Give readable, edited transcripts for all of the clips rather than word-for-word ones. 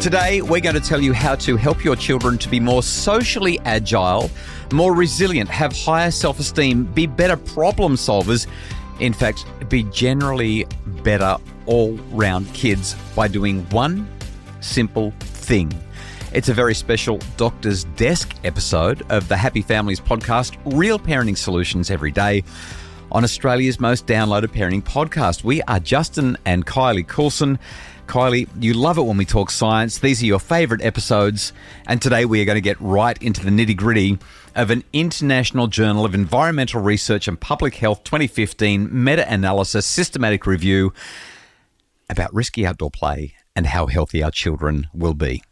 Today, we're going to tell you how to help your children to be more socially agile, more resilient, have higher self-esteem, be better problem solvers, in fact, be generally better all-round kids by doing one simple thing. It's a very special Doctor's Desk episode of the Happy Families podcast, Real Parenting Solutions Every Day, on Australia's most downloaded parenting podcast. We are Justin and Kylie Coulson. Kylie, you love it when we talk science. These are your favourite episodes. And today we are going to get right into the nitty-gritty of an International Journal of Environmental Research and Public Health 2015 meta-analysis systematic review about risky outdoor play and how healthy our children will be.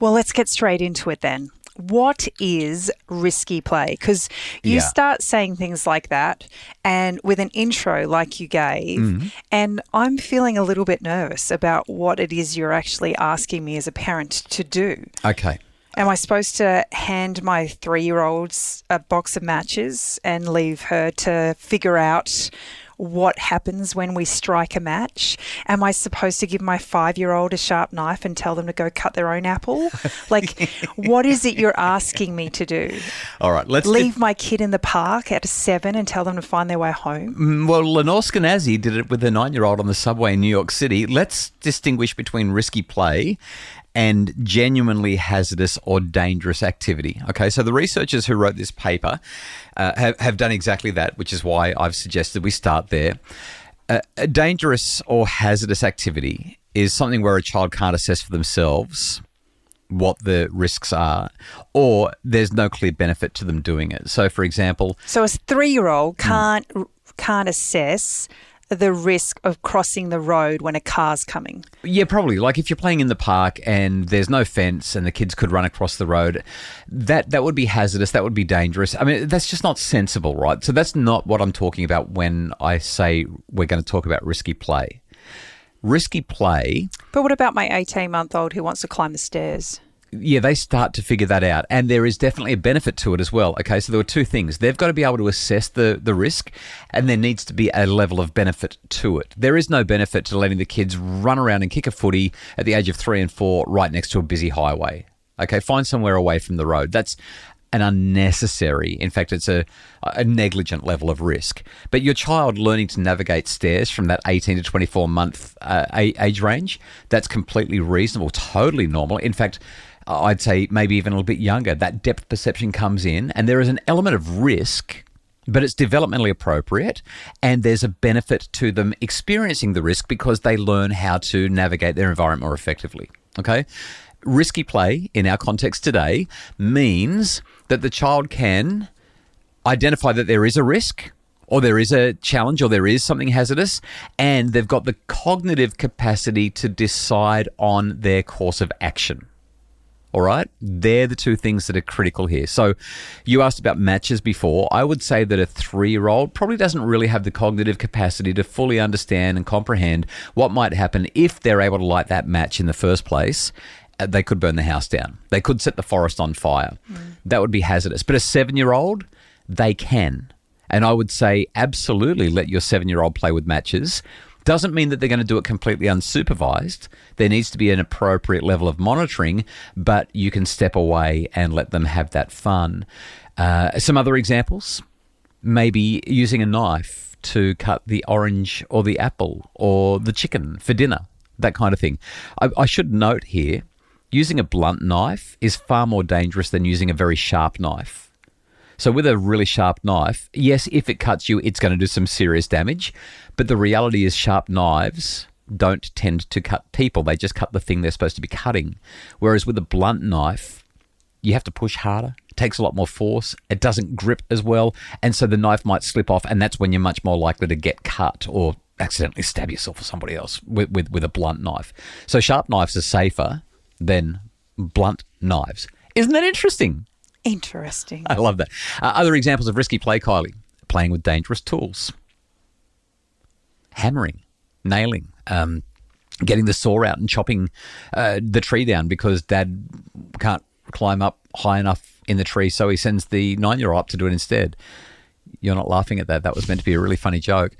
Well, let's get straight into it then. What is risky play? Because you start saying things like that and with an intro like you gave, and I'm feeling a little bit nervous about what it is you're actually asking me as a parent to do. Okay. Am I supposed to hand my 3-year-old a box of matches and leave her to figure out what happens when we strike a match? Am I supposed to give my 5-year-old a sharp knife and tell them to go cut their own apple? Like, what is it you're asking me to do? All right, let's leave my kid in the park at 7 and tell them to find their way home? Well, Lenore Skenazy did it with her 9-year-old on the subway in New York City. Let's distinguish between risky play and genuinely hazardous or dangerous activity. Okay, so the researchers who wrote this paper have done exactly that, which is why I've suggested we start there. A dangerous or hazardous activity is something where a child can't assess for themselves what the risks are, or there's no clear benefit to them doing it. So, for example... So a 3-year-old can't assess the risk of crossing the road when a car's coming? Yeah, probably. Like if you're playing in the park and there's no fence and the kids could run across the road, that would be hazardous, that would be dangerous. I mean, that's just not sensible, right? So that's not what I'm talking about when I say we're going to talk about risky play. Risky play... But what about my 18-month-old who wants to climb the stairs? Yeah, they start to figure that out, and there is definitely a benefit to it as well. Okay, so there were two things. They've got to be able to assess the risk, and there needs to be a level of benefit to it. There is no benefit to letting the kids run around and kick a footy at the age of 3 and 4 right next to a busy highway. Okay, find somewhere away from the road. That's an unnecessary, in fact, it's a negligent level of risk. But your child learning to navigate stairs from that 18 to 24 month age range, that's completely reasonable, totally normal. In fact, I'd say maybe even a little bit younger, that depth perception comes in and there is an element of risk, but it's developmentally appropriate and there's a benefit to them experiencing the risk because they learn how to navigate their environment more effectively, okay? Risky play in our context today means that the child can identify that there is a risk or there is a challenge or there is something hazardous and they've got the cognitive capacity to decide on their course of action. All right? They're the two things that are critical here. So you asked about matches before. I would say that a 3-year-old probably doesn't really have the cognitive capacity to fully understand and comprehend what might happen if they're able to light that match in the first place. They could burn the house down. They could set the forest on fire. That would be hazardous. But a 7-year-old, they can. And I would say absolutely let your 7-year-old play with matches. Doesn't mean that they're going to do it completely unsupervised. There needs to be an appropriate level of monitoring, but you can step away and let them have that fun. Some other examples, maybe using a knife to cut the orange or the apple or the chicken for dinner, that kind of thing. I should note here, using a blunt knife is far more dangerous than using a very sharp knife. So with a really sharp knife, yes, if it cuts you, it's going to do some serious damage. But the reality is sharp knives don't tend to cut people. They just cut the thing they're supposed to be cutting. Whereas with a blunt knife, you have to push harder. It takes a lot more force. It doesn't grip as well. And so the knife might slip off. And that's when you're much more likely to get cut or accidentally stab yourself or somebody else with a blunt knife. So sharp knives are safer than blunt knives. Isn't that interesting? Interesting. I love that. Other examples of risky play, Kylie. Playing with dangerous tools. Hammering, nailing, getting the saw out and chopping the tree down because Dad can't climb up high enough in the tree, so he sends the 9-year-old up to do it instead. You're not laughing at that. That was meant to be a really funny joke.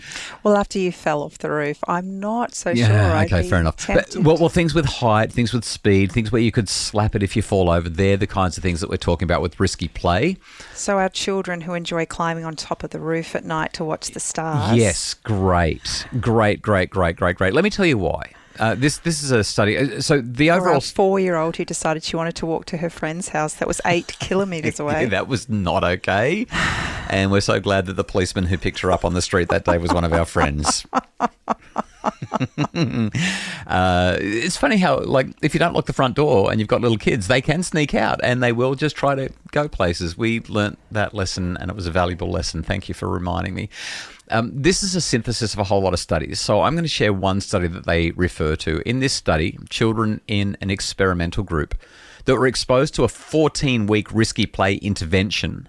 Well, after you fell off the roof, I'm not so sure. Yeah, okay, fair enough. But, well, things with height, things with speed, things where you could slap it if you fall over, they're the kinds of things that we're talking about with risky play. So our children who enjoy climbing on top of the roof at night to watch the stars. Yes, great. Let me tell you why. This is a study. So the overall... Or a 4-year-old who decided she wanted to walk to her friend's house that was 8 kilometres away. That was not okay. And we're so glad that the policeman who picked her up on the street that day was one of our friends. It's funny how, like, if you don't lock the front door and you've got little kids, they can sneak out and they will just try to go places. We learnt that lesson and it was a valuable lesson. Thank you for reminding me. This is a synthesis of a whole lot of studies. So I'm going to share one study that they refer to. In this study, children in an experimental group that were exposed to a 14-week risky play intervention.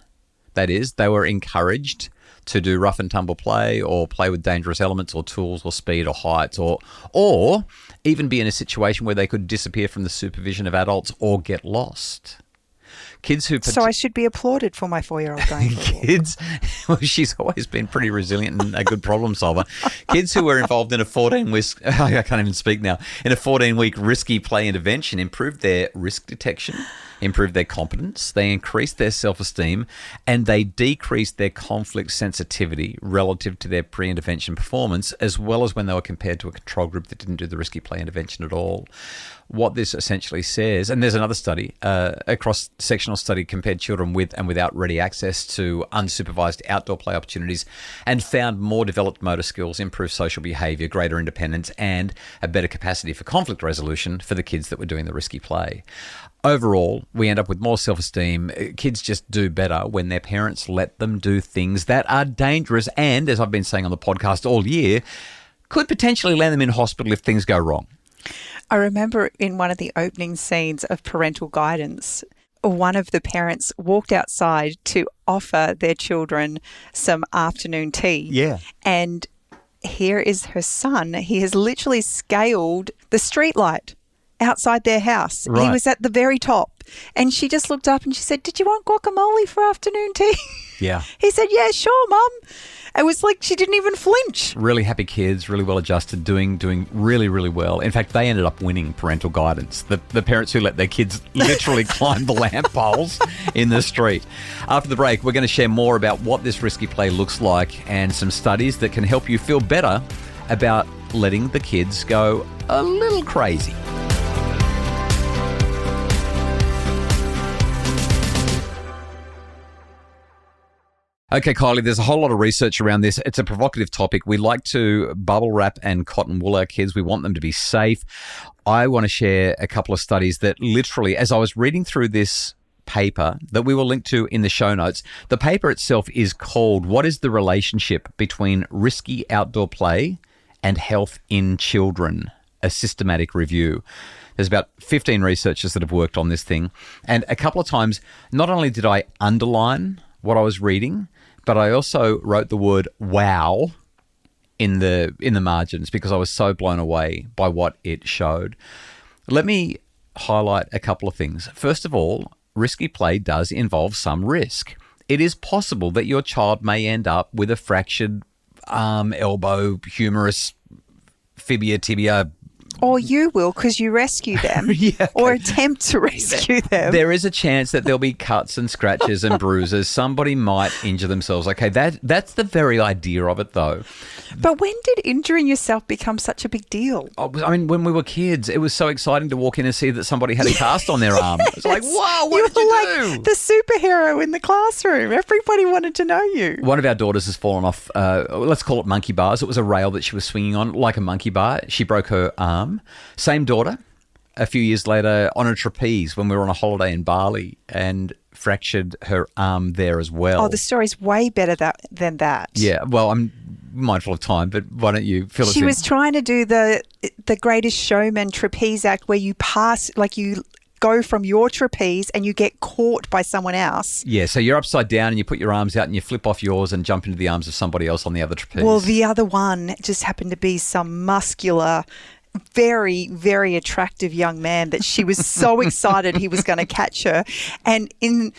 That is, they were encouraged to do rough and tumble play or play with dangerous elements or tools or speed or heights or even be in a situation where they could disappear from the supervision of adults or get lost. Kids who... So I should be applauded for my 4-year-old going for Kids, well, she's always been pretty resilient and a good problem solver. Kids who were involved in a 14-week, I can't even speak now, in a 14-week risky play intervention improved their risk detection, improved their competence, they increased their self-esteem, and they decreased their conflict sensitivity relative to their pre-intervention performance, as well as when they were compared to a control group that didn't do the risky play intervention at all. What this essentially says, and there's another study, a cross-sectional study compared children with and without ready access to unsupervised outdoor play opportunities and found more developed motor skills, improved social behaviour, greater independence, and a better capacity for conflict resolution for the kids that were doing the risky play. Overall, we end up with more self-esteem. Kids just do better when their parents let them do things that are dangerous and, as I've been saying on the podcast all year, could potentially land them in hospital if things go wrong. I remember in one of the opening scenes of Parental Guidance, one of the parents walked outside to offer their children some afternoon tea. Yeah. And here is her son. He has literally scaled the streetlight outside their house. Right. He was at the very top. And she just looked up and she said, "Did you want guacamole for afternoon tea?" Yeah. He said, "Yeah, sure, Mum." It was like she didn't even flinch. Really happy kids, really well adjusted, doing really, really well. In fact, they ended up winning Parental Guidance. The parents who let their kids literally climb the lamp poles in the street. After the break, we're going to share more about what this risky play looks like and some studies that can help you feel better about letting the kids go a little crazy. Okay, Kylie, there's a whole lot of research around this. It's a provocative topic. We like to bubble wrap and cotton wool our kids. We want them to be safe. I want to share a couple of studies that literally, as I was reading through this paper that we will link to in the show notes, the paper itself is called "What is the Relationship Between Risky Outdoor Play and Health in Children? A Systematic Review." There's about 15 researchers that have worked on this thing. And a couple of times, not only did I underline what I was reading, but I also wrote the word "wow" in the margins because I was so blown away by what it showed. Let me highlight a couple of things. First of all, risky play does involve some risk. It is possible that your child may end up with a fractured arm, elbow, humerus, fibia, tibia. Or you will, because you rescue them. Yeah, or attempt to rescue them. There is a chance that there'll be cuts and scratches and bruises. Somebody might injure themselves. Okay, that's the very idea of it, though. But when did injuring yourself become such a big deal? I mean, when we were kids, it was so exciting to walk in and see that somebody had a cast on their arm. It was like, wow, what did you do? Like the superhero in the classroom. Everybody wanted to know you. One of our daughters has fallen off, let's call it monkey bars. It was a rail that she was swinging on, like a monkey bar. She broke her arm. Same daughter, a few years later, on a trapeze when we were on a holiday in Bali and fractured her arm there as well. Oh, the story's way better than that. Yeah, well, I'm mindful of time, but why don't you fill us in? She was trying to do the Greatest Showman trapeze act where you pass, like you go from your trapeze and you get caught by someone else. Yeah, so you're upside down and you put your arms out and you flip off yours and jump into the arms of somebody else on the other trapeze. Well, the other one just happened to be some muscular, very, very attractive young man that she was so excited he was going to catch her. And in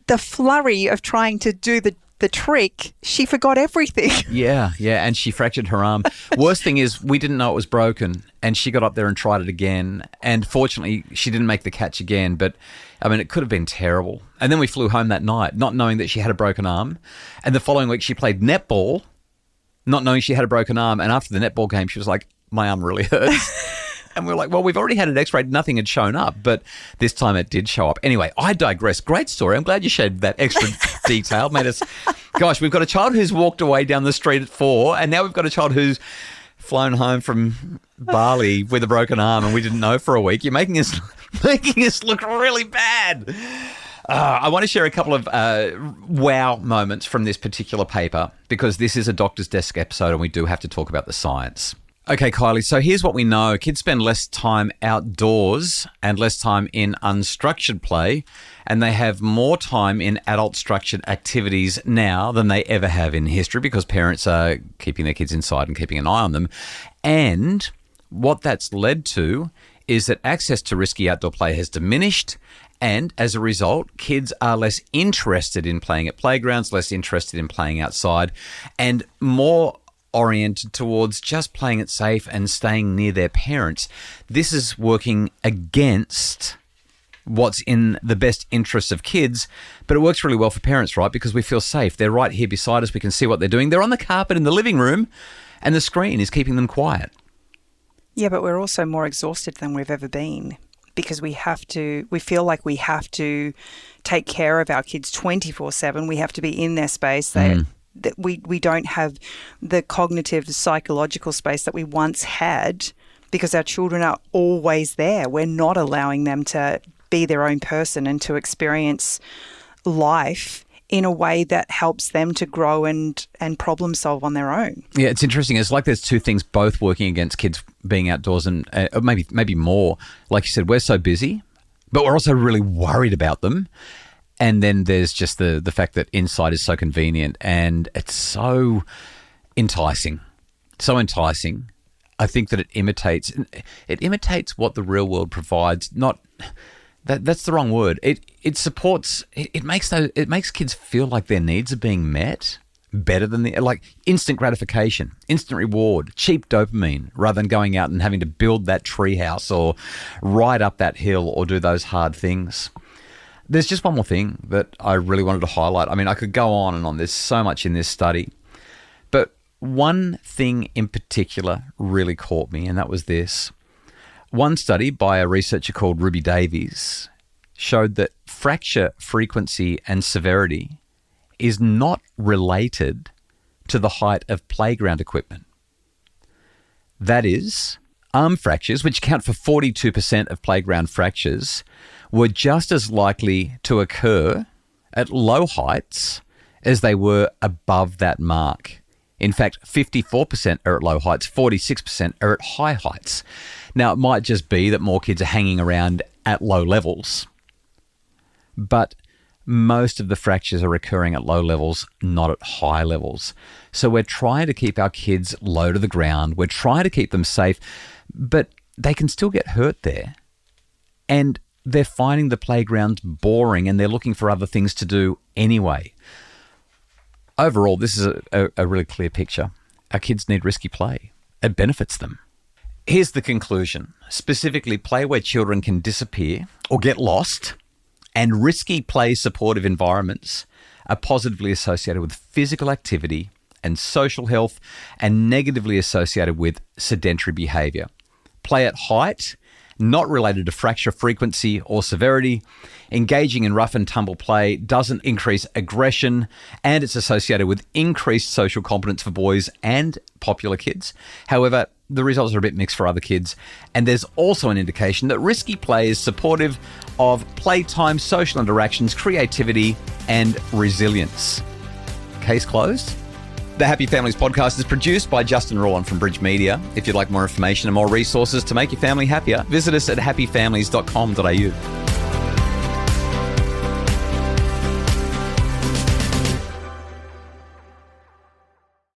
the flurry of trying to do the the trick, she forgot everything. Yeah, and she fractured her arm. Worst thing is we didn't know it was broken, and she got up there and tried it again, and fortunately she didn't make the catch again, but I mean, it could have been terrible. And then we flew home that night, not knowing that she had a broken arm, and the following week she played netball, not knowing she had a broken arm, and after the netball game she was like, my arm really hurts. And we were like, well, we've already had an x-ray. Nothing had shown up, but this time it did show up. Anyway, I digress. Great story. I'm glad you shared that extra detail. Gosh, we've got a child who's walked away down the street at 4, and now we've got a child who's flown home from Bali with a broken arm, and we didn't know for a week. You're making us look really bad. I want to share a couple of wow moments from this particular paper, because this is a doctor's desk episode and we do have to talk about the science. Okay, Kylie, so here's what we know. Kids spend less time outdoors and less time in unstructured play, and they have more time in adult structured activities now than they ever have in history, because parents are keeping their kids inside and keeping an eye on them. And what that's led to is that access to risky outdoor play has diminished, and as a result, kids are less interested in playing at playgrounds, less interested in playing outside, and more oriented towards just playing it safe and staying near their parents. This is working against what's in the best interests of kids, but it works really well for parents, right? Because we feel safe. They're right here beside us. We can see what they're doing. They're on the carpet in the living room, and the screen is keeping them quiet. Yeah, but we're also more exhausted than we've ever been, because we feel like we have to take care of our kids 24/7. We have to be in their space. That we don't have the cognitive, psychological space that we once had, because our children are always there. We're not allowing them to be their own person and to experience life in a way that helps them to grow and problem solve on their own. Yeah, it's interesting. It's like there's two things both working against kids being outdoors, and maybe more. Like you said, we're so busy, but we're also really worried about them. And then there's just the fact that inside is so convenient and it's so enticing. So enticing. I think that it imitates what the real world provides. That's the wrong word. It supports, it makes kids feel like their needs are being met better than like instant gratification, instant reward, cheap dopamine, rather than going out and having to build that treehouse or ride up that hill or do those hard things. There's just one more thing that I really wanted to highlight. I mean, I could go on and on. There's so much in this study. But one thing in particular really caught me, and that was this. One study by a researcher called Ruby Davies showed that fracture frequency and severity is not related to the height of playground equipment. That is, arm fractures, which account for 42% of playground fractures, were just as likely to occur at low heights as they were above that mark. In fact, 54% are at low heights, 46% are at high heights. Now, it might just be that more kids are hanging around at low levels, but most of the fractures are occurring at low levels, not at high levels. So we're trying to keep our kids low to the ground. We're trying to keep them safe, but they can still get hurt there. And they're finding the playgrounds boring and they're looking for other things to do anyway. Overall, this is a really clear picture. Our kids need risky play. It benefits them. Here's the conclusion. Specifically, play where children can disappear or get lost, and risky play supportive environments are positively associated with physical activity and social health, and negatively associated with sedentary behaviour. Play at height, not related to fracture frequency or severity. Engaging in rough and tumble play doesn't increase aggression, and it's associated with increased social competence for boys and popular kids. However, the results are a bit mixed for other kids, and there's also an indication that risky play is supportive of playtime, social interactions, creativity, and resilience. Case closed? The Happy Families podcast is produced by Justin Rowan from Bridge Media. If you'd like more information and more resources to make your family happier, visit us at happyfamilies.com.au.